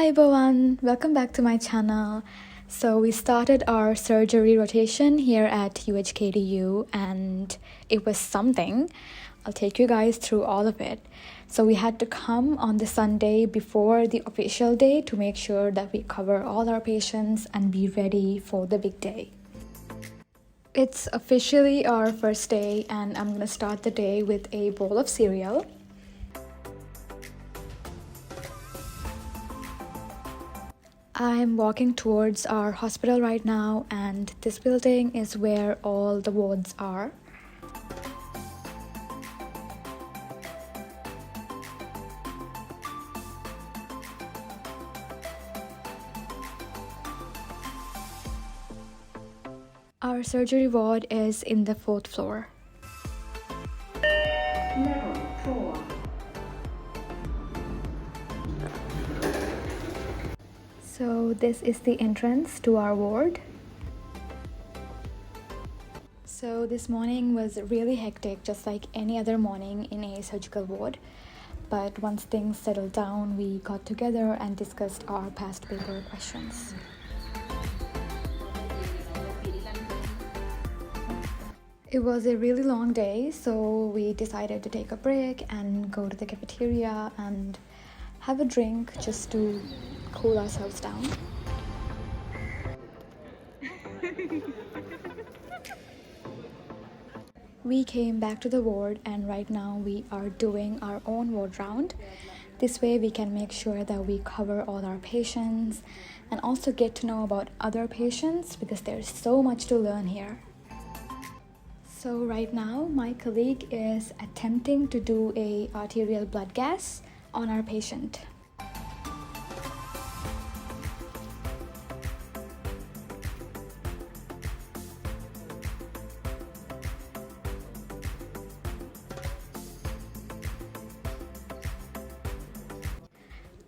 Ayubowan, welcome back to my channel. So we started our surgery rotation here at UHKDU and it was something. I'll take you guys through all of it. So we had to come on the Sunday before the official day to make sure that we cover all our patients and be ready for the big day. It's officially our first day and I'm gonna start the day with a bowl of cereal. I'm walking towards our hospital right now, and this building is where all the wards are. Our surgery ward is in the 4th floor. Level 4. So this is the entrance to our ward. So this morning was really hectic, just like any other morning in a surgical ward. But once things settled down, we got together and discussed our past paper questions. It was a really long day, so we decided to take a break and go to the cafeteria and have a drink just to cool ourselves down. We came back to the ward and right now we are doing our own ward round. This way we can make sure that we cover all our patients and also get to know about other patients because there's so much to learn here. So right now my colleague is attempting to do a arterial blood gas on our patient.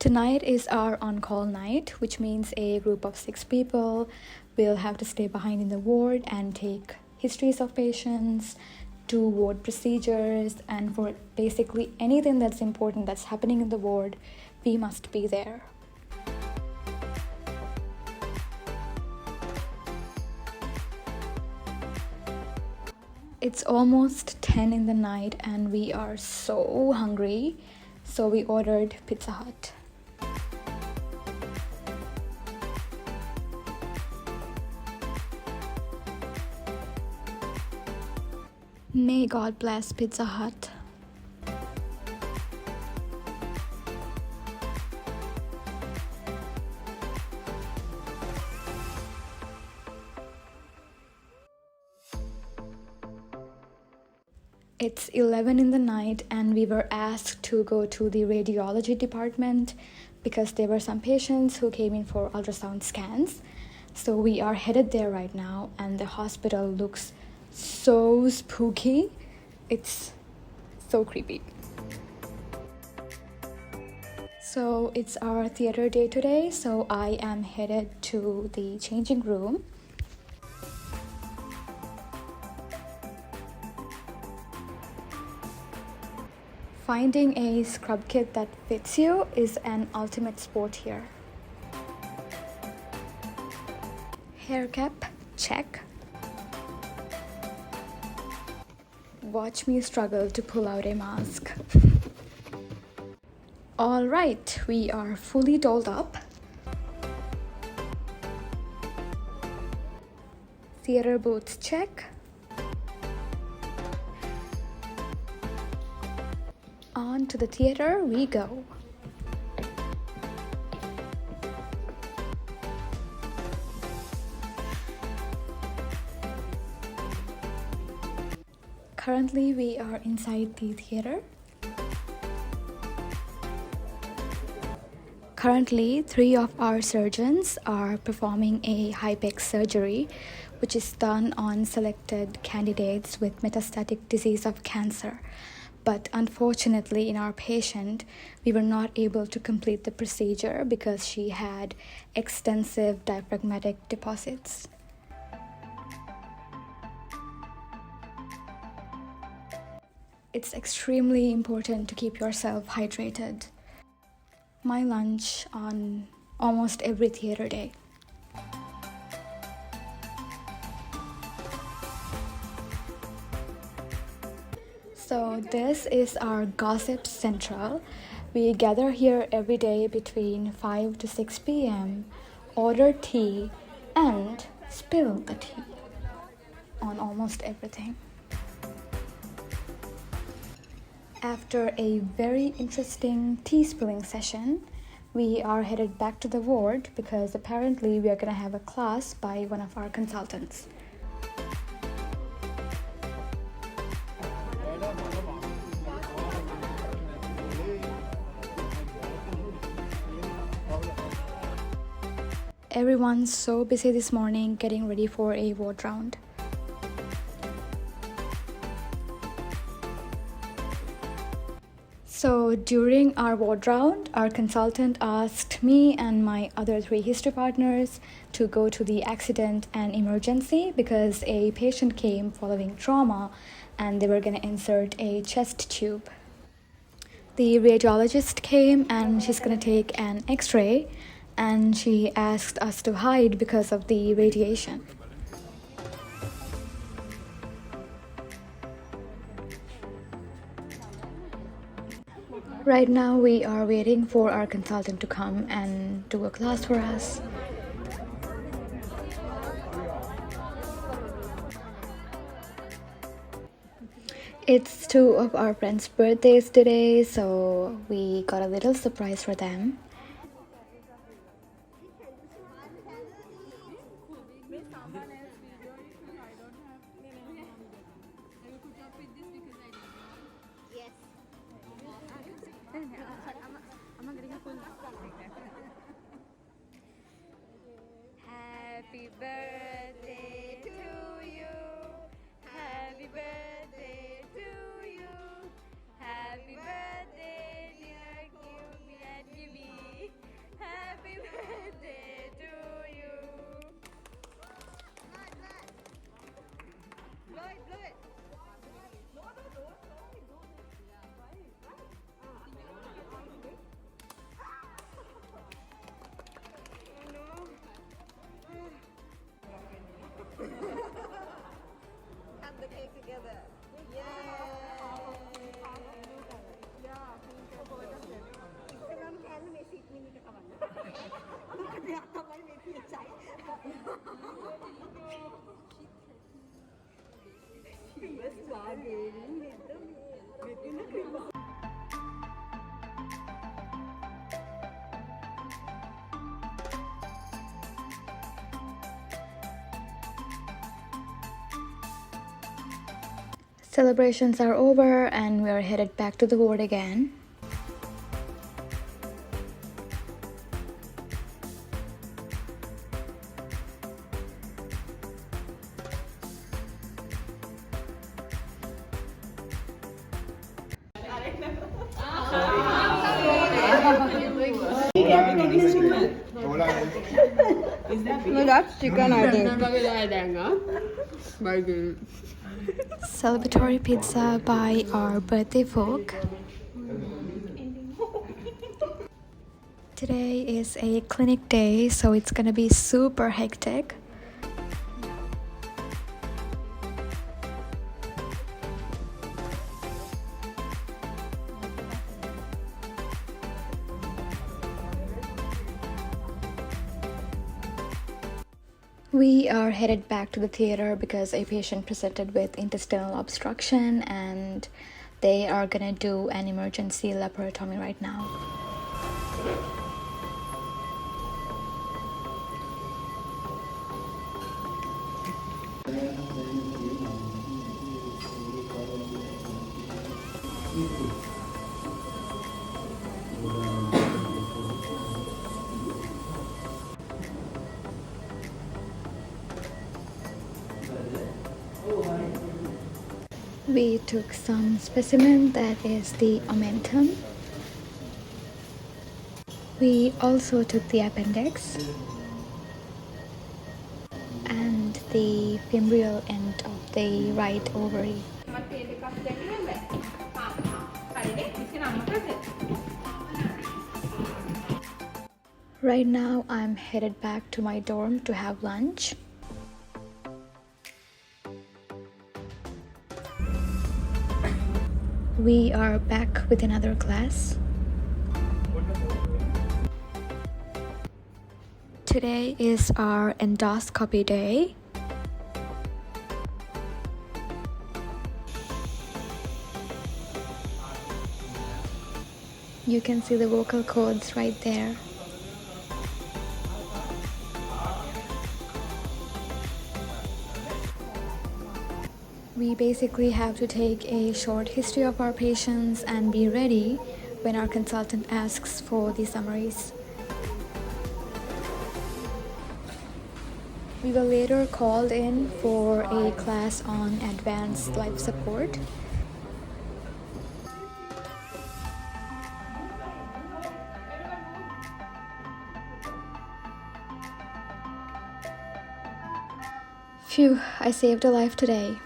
Tonight is our on-call night, which means a group of 6 people will have to stay behind in the ward and take histories of patients, do ward procedures, and for basically anything that's important that's happening in the ward, we must be there. It's almost 10 in the night and we are so hungry, so we ordered Pizza Hut. May God bless Pizza Hut. It's 11 in the night and we were asked to go to the radiology department because there were some patients who came in for ultrasound scans. So we are headed there right now and the hospital looks so spooky. It's so creepy. So it's our theater day today, so I am headed to the changing room. Finding a scrub kit that fits you is an ultimate sport here. Hair cap, check. Watch me struggle to pull out a mask. All right, we are fully dolled up. Theater boots check. On to the theater we go. Currently, we are inside the theater. Currently, 3 of our surgeons are performing a HIPEX surgery, which is done on selected candidates with metastatic disease of cancer. But unfortunately, in our patient, we were not able to complete the procedure because she had extensive diaphragmatic deposits. It's extremely important to keep yourself hydrated. My lunch on almost every theater day. So this is our gossip central. We gather here every day between 5 to 6 p.m., order tea, and spill the tea on almost everything. After a very interesting tea spilling session, we are headed back to the ward because apparently we are going to have a class by one of our consultants. Everyone's so busy this morning getting ready for a ward round. So during our ward round, our consultant asked me and my other 3 history partners to go to the accident and emergency because a patient came following trauma and they were going to insert a chest tube. The radiologist came and she's going to take an x-ray, and she asked us to hide because of the radiation. Right now we are waiting for our consultant to come and do a class for us. It's 2 of our friends' birthdays today, so we got a little surprise for them. Happy birthday to you. Happy birthday to you. Happy birthday, dear Kimi and Kimi. Happy birthday to you. Blow it, blow it. Cut the cake together. Celebrations are over and we are headed back to the ward again. No, that's chicken, I think. Celebratory pizza by our birthday folk. Today is a clinic day, so it's gonna be super hectic. We are headed back to the theater because a patient presented with intestinal obstruction and they are gonna do an emergency laparotomy right now. We took some specimen, that is the omentum. We also took the appendix and the femoral end of the right ovary. Right now, I'm headed back to my dorm to have lunch. We are back with another class. Today is our endoscopy day. You can see the vocal cords right there. We basically have to take a short history of our patients and be ready when our consultant asks for the summaries. We were later called in for a class on advanced life support. Phew, I saved a life today.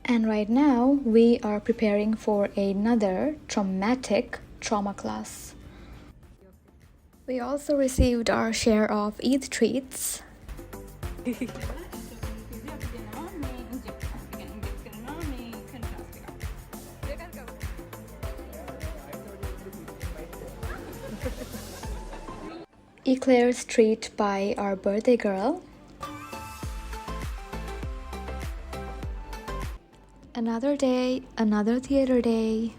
And right now, we are preparing for another traumatic trauma class. We also received our share of Eid treats. Eclair's treat by our birthday girl. Another day, another theater day.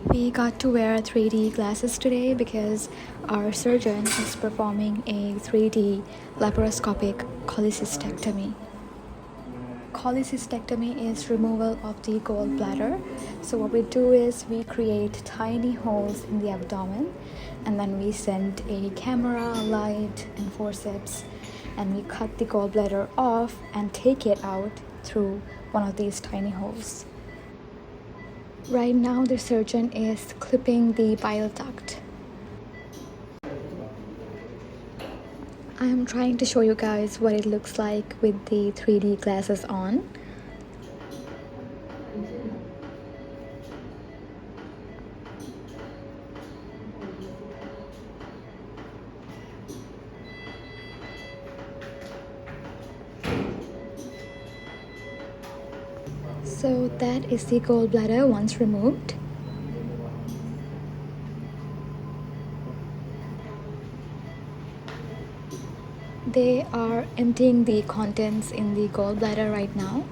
We got to wear 3D glasses today because our surgeon is performing a 3D laparoscopic cholecystectomy. Cholecystectomy is removal of the gallbladder. So what we do is we create tiny holes in the abdomen, and then we send a camera, light, and forceps, and we cut the gallbladder off and take it out through one of these tiny holes. Right now the surgeon is clipping the bile duct. I'm trying to show you guys what it looks like with the 3D glasses on. So that is the gallbladder once removed. They are emptying the contents in the gallbladder right now.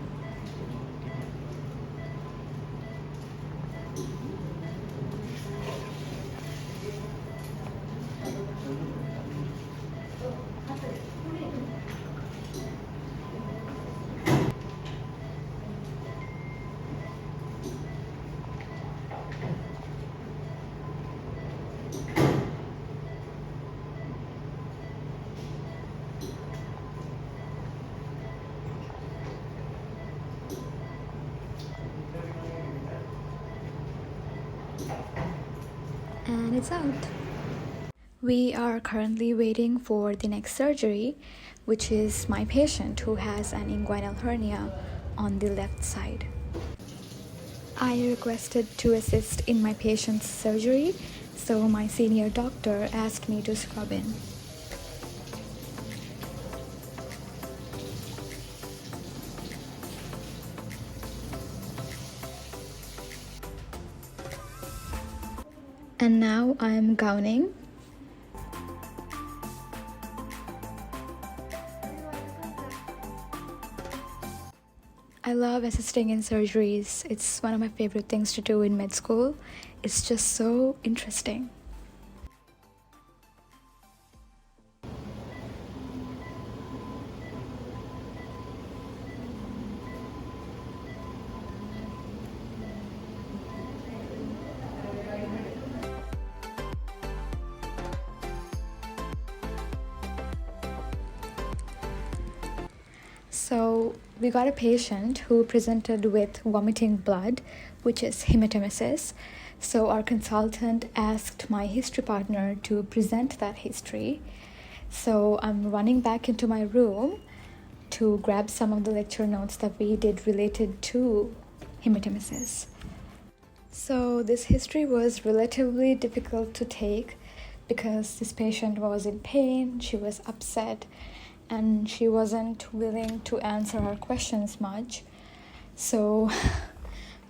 And it's out. We are currently waiting for the next surgery, which is my patient who has an inguinal hernia on the left side. I requested to assist in my patient's surgery, so my senior doctor asked me to scrub in. And now I'm gowning. I love assisting in surgeries. It's one of my favorite things to do in med school. It's just so interesting. So we got a patient who presented with vomiting blood, which is hematemesis. So our consultant asked my history partner to present that history. So I'm running back into my room to grab some of the lecture notes that we did related to hematemesis. So this history was relatively difficult to take because this patient was in pain, she was upset, and she wasn't willing to answer our questions much. So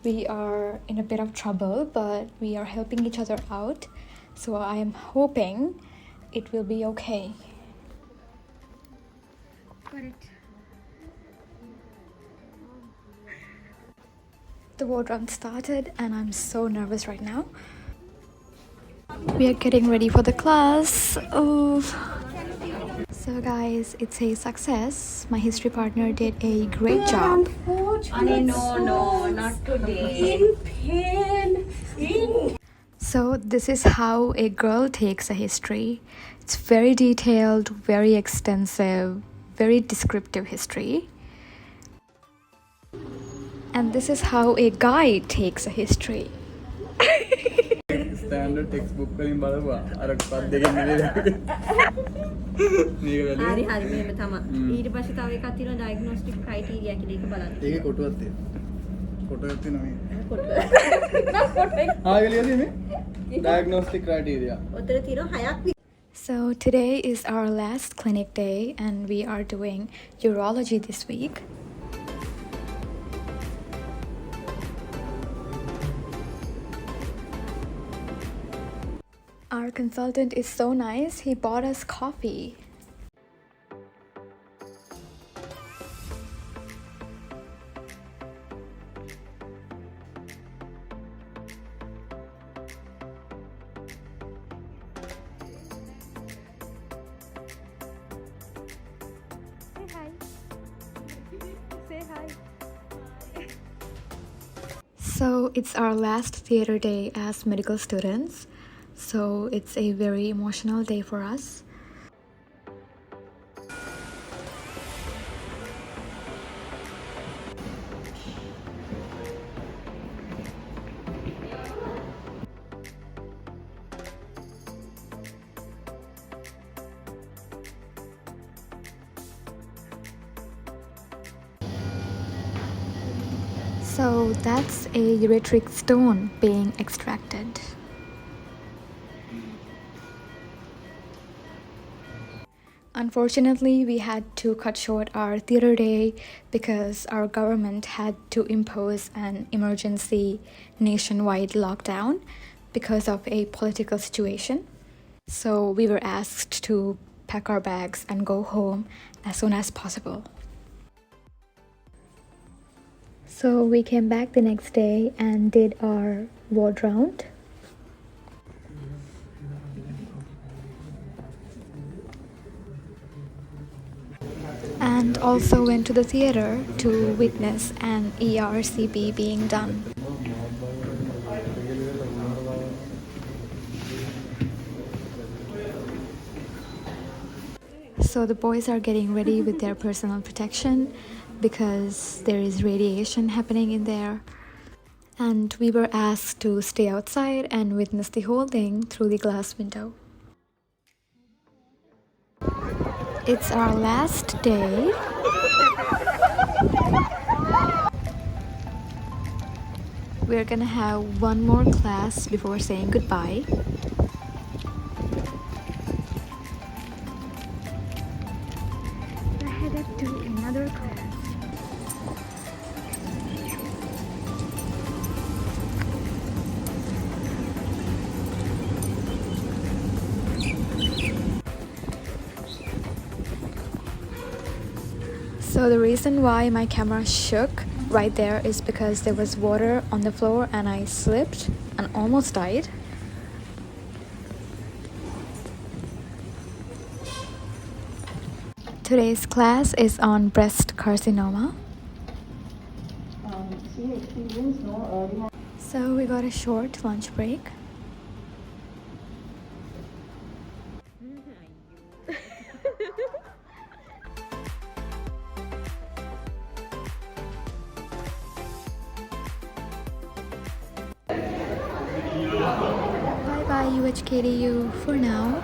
we are in a bit of trouble, but we are helping each other out. So I am hoping it will be okay. Got it. The ward round started and I'm so nervous right now. We are getting ready for the class. Oh. So guys, it's a success. My history partner did a great job. No, not today. In pain. So this is how a girl takes a history. It's very detailed, very extensive, very descriptive history. And this is how a guy takes a history. Standard textbook වලින් බලපුවා අර පත් දෙකෙන් නෙවෙයි මේක වැලේ හරි මෙහෙම තමයි ඊට පස්සේ තව එකක් තියෙනවා ඩයග්නොස්ටික් ක්‍රයිටීරියා කියලා ඒක බලන්න ඒකේ කොටුවක් තියෙනවා කොටුවක් තියෙනවා මේ ආයෙලියද මේ diagnostic criteria ඔතන තියෙනවා හයක්. So today is our last clinic day and we are doing urology this week. Our consultant is so nice, he bought us coffee. Say hi. Say hi. So it's our last theater day as medical students. So it's a very emotional day for us. So that's a ureteric stone being extracted. Unfortunately, we had to cut short our theater day because our government had to impose an emergency nationwide lockdown because of a political situation. So we were asked to pack our bags and go home as soon as possible. So we came back the next day and did our ward round. And also went to the theater to witness an ERCP being done. So the boys are getting ready with their personal protection because there is radiation happening in there. And we were asked to stay outside and witness the whole thing through the glass window. It's our last day. We're gonna have one more class before saying goodbye. We're headed to another class. So the reason why my camera shook right there is because there was water on the floor and I slipped and almost died. Today's class is on breast carcinoma. So we got a short lunch break. Bye bye UHKDU for now.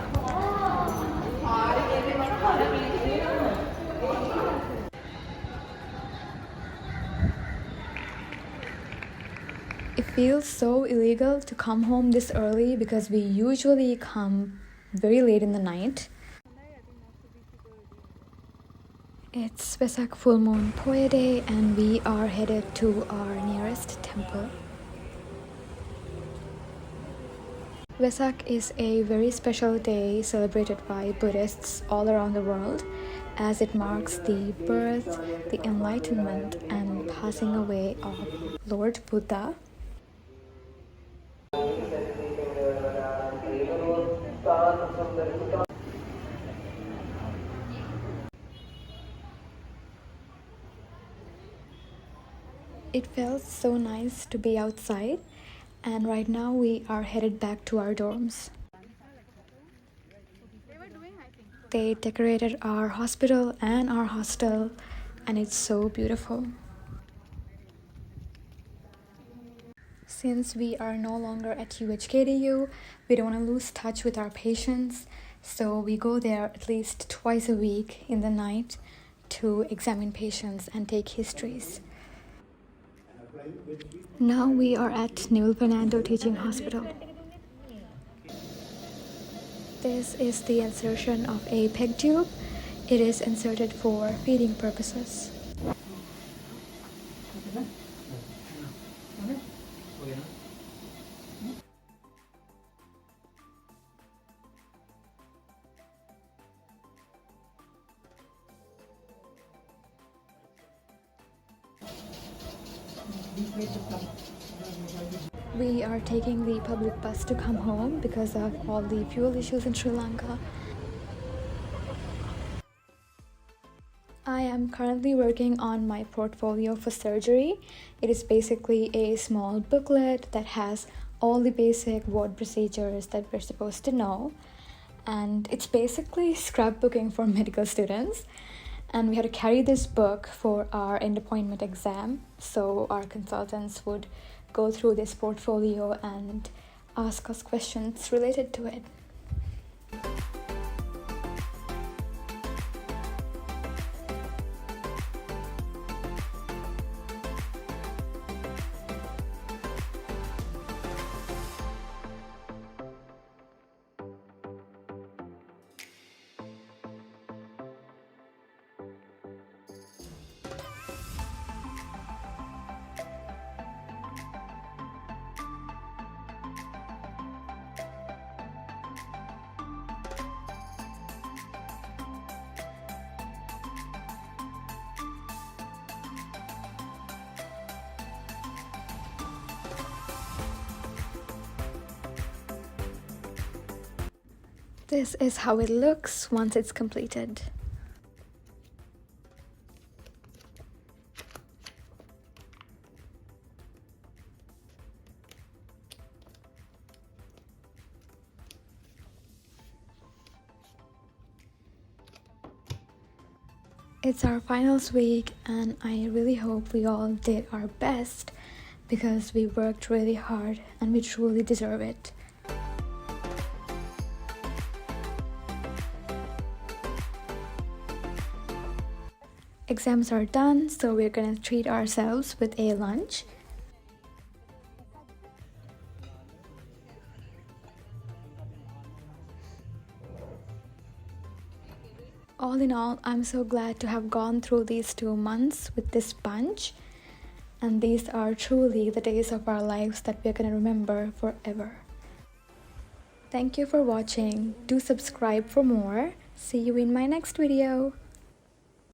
It feels so illegal to come home this early because we usually come very late in the night. It's Vesak full moon Poya day and we are headed to our nearest temple. Vesak is a very special day celebrated by Buddhists all around the world as it marks the birth, the enlightenment and passing away of Lord Buddha. It felt so nice to be outside, and right now we are headed back to our dorms. They decorated our hospital and our hostel, and it's so beautiful. Since we are no longer at UHKDU, we don't want to lose touch with our patients, so we go there at least twice a week in the night to examine patients and take histories. Now we are at New Fernando Teaching Hospital. This is the insertion of a peg tube. It is inserted for feeding purposes. We are taking the public bus to come home because of all the fuel issues in Sri Lanka. I am currently working on my portfolio for surgery. It is basically a small booklet that has all the basic ward procedures that we're supposed to know. And it's basically scrapbooking for medical students. And we had to carry this book for our end appointment exam. So our consultants would go through this portfolio and ask us questions related to it. This is how it looks once it's completed. It's our finals week and I really hope we all did our best because we worked really hard and we truly deserve it. Exams are done, so we're gonna treat ourselves with a lunch. All in all, I'm so glad to have gone through these 2 months with this bunch. And these are truly the days of our lives that we're gonna remember forever. Thank you for watching. Do subscribe for more. See you in my next video.